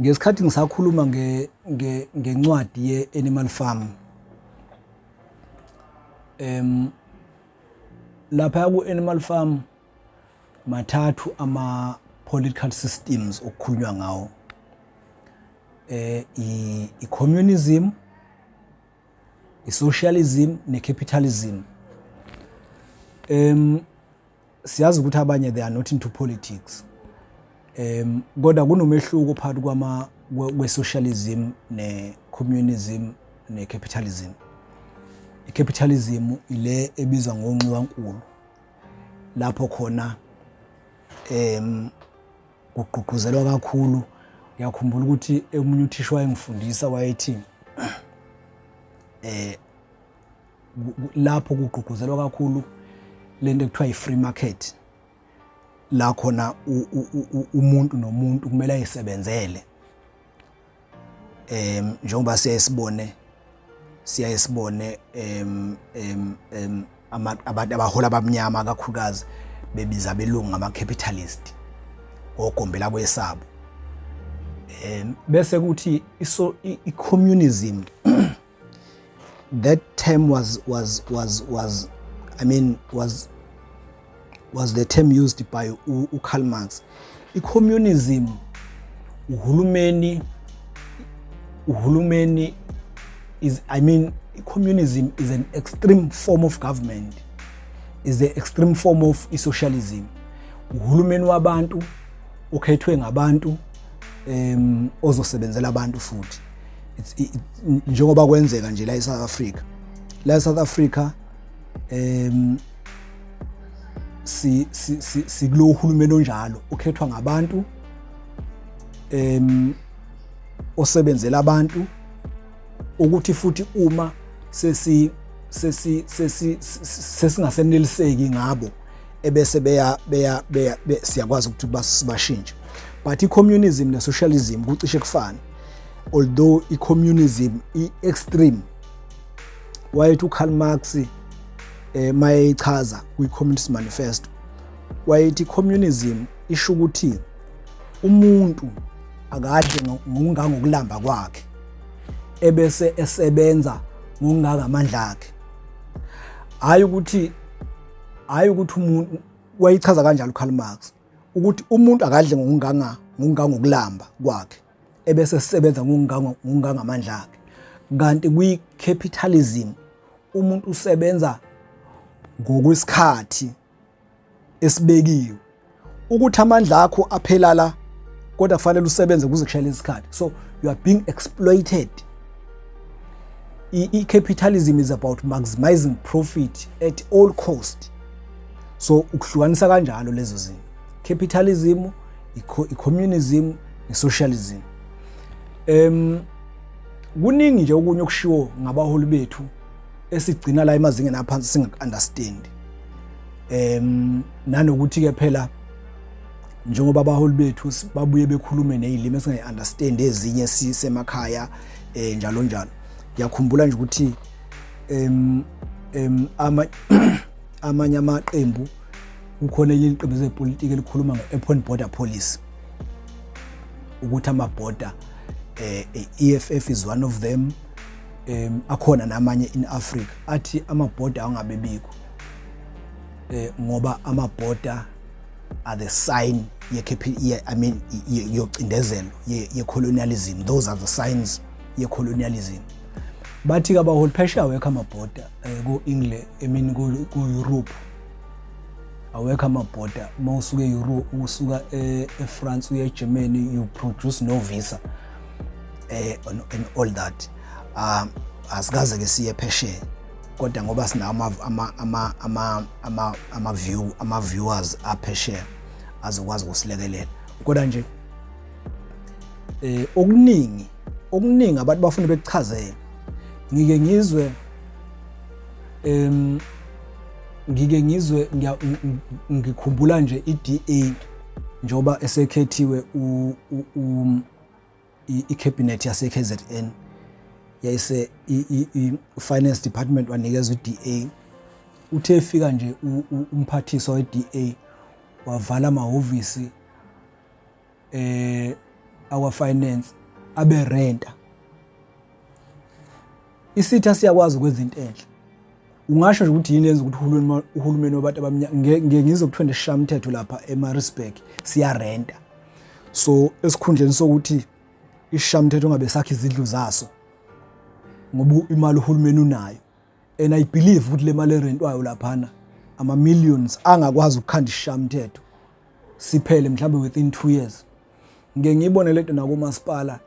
ngesikhathi ngisakhuluma ngencwadi ye-Animal Farm, lapha ku-Animal Farm mathathu ama-political systems okukhulunywa ngawo, i-communism, i-socialism ne-capitalism. Siyazi ukuthi abanye they are not into politics, kodwa kunomehluko phakathi kwe-socialism ne-communism ne-capitalism. I-capitalism ile ebizwa ngoNxiwankulu, lapho khona kugqugquzelwa kakhulu. Ngiyakhumbula ukuthi omunye uthisha wayengifundisa wayethi lapho kugqugquzelwa kakhulu lento ekuthiwa yi-free market, la khona umuntu nomuntu kumele ayisebenzele. Njengoba siyaye sibone abantu abahola abamnyama kakhulukazi bebiza abelungu ngama-capitalist, ogombela kwesabo. Bese kuthi i-communism, that term was the term used by Karl Marx. I-communism, uhulumeni communism is an extreme form of government, is the extreme form of socialism. Uhulumeni wabantu okhethwe ngabantu, ozosebenzela abantu futhi. Njengoba kwenzeka nje la eSouth Africa. La eSouth Africa sikulo uhulumeni onjalo okhethwa ngabantu, osebenzela abantu, ukuthi futhi uma sesingaseneliseki ngabo ebese siyakwazi ukuthi bashintshe. But i-communism ne-socialism kucishe kufana, although i-communism i-extreme. Wayethi uKarl Marx mayechaza kwi-Communist Manifesto, wayethi i-communism isho ukuthi umuntu akadle ngokungangokulamba kwakhe ebese esebenza ngokungangamandla akhe. Hayi ukuthi umuntu, wayichaza kanjalo uKarl Marx, ukuthi umuntu akadle ngokungangokulamba kwakhe ebese esebenza ngokungangamandla akhe. Kanti kwi-capitalism umuntu usebenza ngokwesikhathi esibekiwe, ukuthi amandla akho aphelala kodwa kufanele usebenze kuze kushayele isikhathi. So you are being exploited. I-capitalism is about maximizing profit at all cost. So ukuhlukanisa kanjalo lezo zinto, capitalism, i-communism, i-socialism. Kuningi nje okunye okushiwo ngabaholi bethu esigcina la emazingeni aphansi singakunderstand. Nanokuthi ke phela njengoba abaholi bethu babuye bekhulume nezilimi esingayi-understand ezinye sisemakhaya, njalo njalo. Ngiyakhumbula nje ukuthi amanye amaqembu, kukhona elinye iqembu lezepolitiki elikhuluma nge-open border policy, ukuthi ama-border, EFF is one of them. Akhona namanye in Africa athi ama-border angabebikho, ngoba ama-border are the sign yocindezelo ye-colonialism. Those are the signs ye-colonialism. Bathi abaholi phesheya awekho ama-border, ku-England, ku-Europe awekho ama-border. Uma usuka e-Europe, usuka e-France uye e-Germany, you produce no visa, and all that. Asikaze ke siye phesheya, kodwa ngoba sina ama-viewers aphesheya azokwazi ukusilekelela. Kodwa nje okuningi abantu bafuna bekuchazela. Ngike ngizwe ngikhumbula nje i-DA njoba esekhethiwe i-cabinet yase-KZN, yayise i-finance department wanikezwa i-DA. Uthe efika nje umphathiswa we-DA wavala amahhovisi our finance abe renta. Isitha siyakwazi ukwenza enhle. Ungasho nje ukuthi yini yenza ukuthi uhulumeni wabantu abamnyama ngizokuthiwa nesishamthetho lapha eMaritzburg siyarenta. So esikhundleni sokuthi isishamthetho ngabe sakhe izidlu zaso ngoba imali uhulumeni unayo, and I believe ukuthi le mali erentwayo laphana ama millions angakwazi ukukhanda isishamthetho siphele mhlawumbe within 2 years. Ngiyibone lento nakumasipala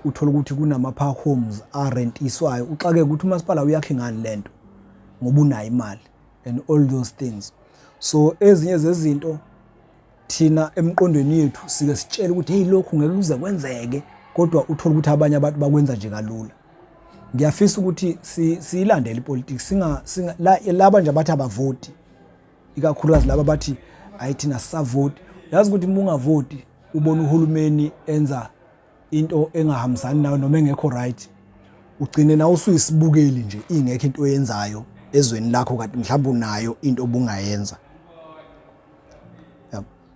uthola ukuthi kunama park homes arentiswayo, uxake ukuthi umasipala uyakhe ngani lento ngoba unayo imali and all those things. So ezinye zezinto thina emqondweni yethu sike sitshela ukuthi hey lokhu ngeke kuze kwenzeke, kodwa uthola ukuthi abanye abantu bakwenza nje kalula. Ngiyafisa ukuthi siyilandele ipolitics, singa laba nje abathi abavoti, ikakhulukazi laba bathi ayithina sisavoti. Yazi ukuthi uma ungavoti ubona uhulumeni enza into engahambisani nawe noma engekho right, ugcine nawe usuyisibukeli nje ingekho into oyenzayo ezweni lakho kanti mhlawumbe unayo into obungayenza.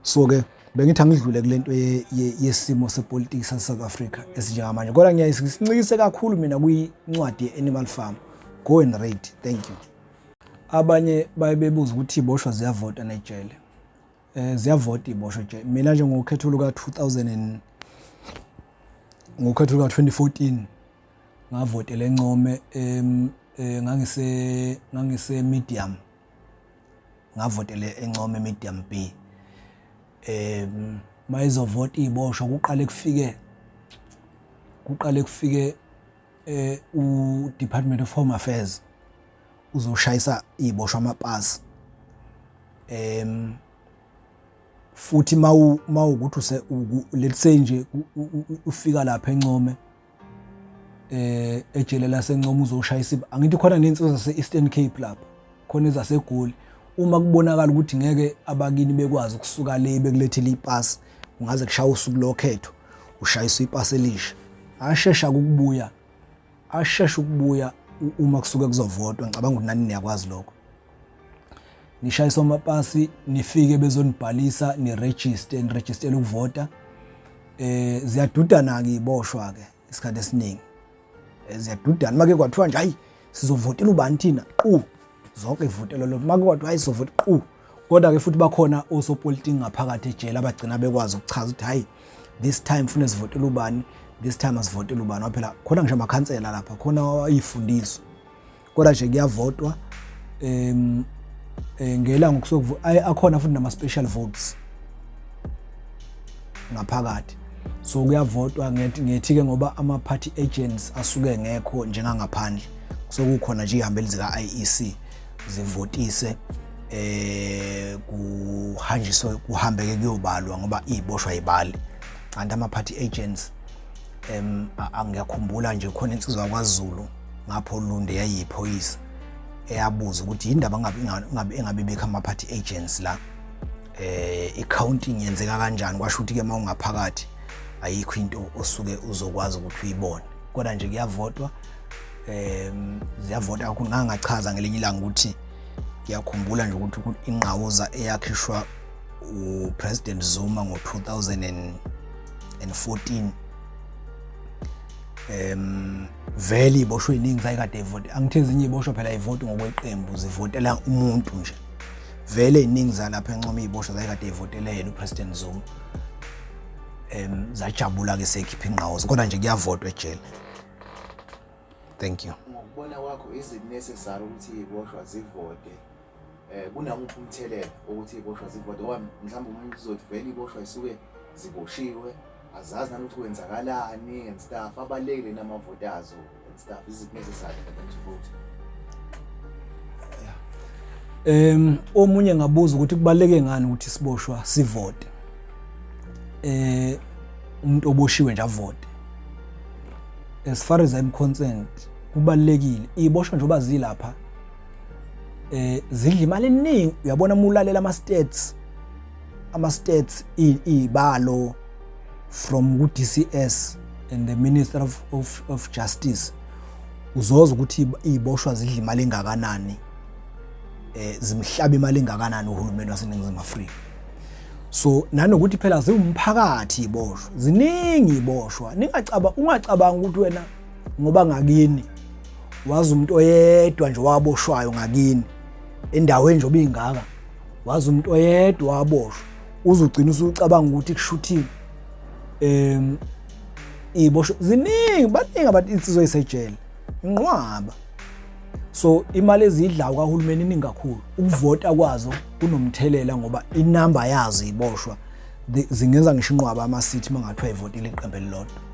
So ke bengithi angidlule kulento yesimo sepolitics eSouth Africa esinjengamanje, kodwa ngiyasincikise kakhulu mina kwincwadi yeAnimal Farm. Go and read. Thank you. Abanye bayebebuza ukuthi iboshwa ziyavota nejele. Ziyavota iboshwa nje. Mina nje ngokhetho luka 2014 ngavotela eNcome, ngangise medium, ngavotela eNcome medium B. Mayizovota iboshwa kuqale kufike u Department of Home Affairs uzoshayisa iboshwa amapasi. Futhi mawukuthi let's say nje ufika lapha eNcome ejele laseNcome uzoshayisa, angithi khona nensizwa zase Eastern Cape lapha, khona ezaseGoli. Uma kubonakala ukuthi ngeke abakini bekwazi ukusuka le bekulethela ipasi, ungaze kushaya usuku lokhetho ushayisa ipasi elisha, ashesha ukubuya uma kusuke kuzovotwa. Ngicabanga ukuthi nani niyakwazi lokho. Nishayisa amapasi, nifike bezonibhalisa, niregister ukuvota. Ziyadudana ke iboshwa ke isikhathi esiningi. Ziyadudana make kwathiwa nje hayi sizovotela ubani thina zonke ivotelo lo, make kwathiwa hayi sizovota kodwa ke futhi bakhona osopolitiki ngaphakathi ejele abagcina bekwazi ukuchaza ukuthi hayi this time ufuna sivotela ubani, this time asivotela ubani. Phela khona ngisho amakhansela lapha, khona ayifundiso, kodwa nje kuyavotwa. Ngelanga akhona futhi nama special votes ngaphakathi, so kuyavotwa. Ngethi ke ngoba ama party agents asuke ngekho njengangaphandle, so kukhona nje ihambeli zika IEC zivotise, kuhanjiswe kuhambeke kuyobalwa ngoba iboshwa ibali. Kanti ama party agents angiyakhumbula nje khona insizwa yakwaZulu ngapho Lunde yayiphoyisa eyabuza ukuthi indaba ngabe bekho ama party agents la, i-counting yenzeka kanjani. Kwasho ukuthi ke mawungaphakathi ayikho into osuke uzokwazi ukuthi uyibone, kodwa nje kuyavotwa. Ziyavota kakhulu. Ngangachaza ngelinye ilanga ukuthi ngiyakhumbula nje ukuthi inqawuza eyakhishwa uPresident Zuma ngo-2014 vele iboshwe iningi zayikade ivote. Angithi ezinye iboshwa phela ivoti ngokweqembu, zivotela umuntu nje. Vele iningi zalapha eNcome iboshwa zayikade ivotela yena uPresident Zuma. Zajabula ke sekhipha inqawuza, kodwa nje kuyavotwa ejele. Thank you. Ngokubona kwakho is it necessary ukuthi iboshwa zivote? Kunamuphi umthelela ukuthi iboshwa zivote? Ngoba mhlawumbe umuntu uzothi vele iboshwa isuke ziboshiwe, azazi nanokuthi kwenzakalani and stuff, abalekile namavotazo and stuff. Is it necessary for them to vote? Omunye ngabuza ukuthi kubaleke ngani ukuthi siboshwa sivote. Umuntu oboshiwe nje avote. As far as I'm concerned, kubalekile. Iboshwa njoba zilapha zidla imali eningi. Uyabona umulalela ama states ibalo from ku-DCS and the Minister of Justice, uzoza ukuthi iboshwa zidla imali engakanani, zimhlaba imali engakanani uhulumeni waseNingizimu Afrika. So nanokuthi phela ziwumphakathi iboshwa ziningi iboshwa ungacabanga ukuthi wena ngoba ngakini wazi umuntu oyedwa nje waboshwayo ngakini endaweni nje obingaka wazi umuntu oyedwa waboshwa uzugcina usucabanga ukuthi kushuthiwe iboshwa ziningi baningi abantu insizwe ezisejele inqwaba. So imali ezidlayo kahulumeni iningi kakhulu ukuvota kwazo kunomthelela ngoba inamba yazo iboshwa zingenza ngisho inqwaba ama city mangathiwa ivotile iqembu elilodwa.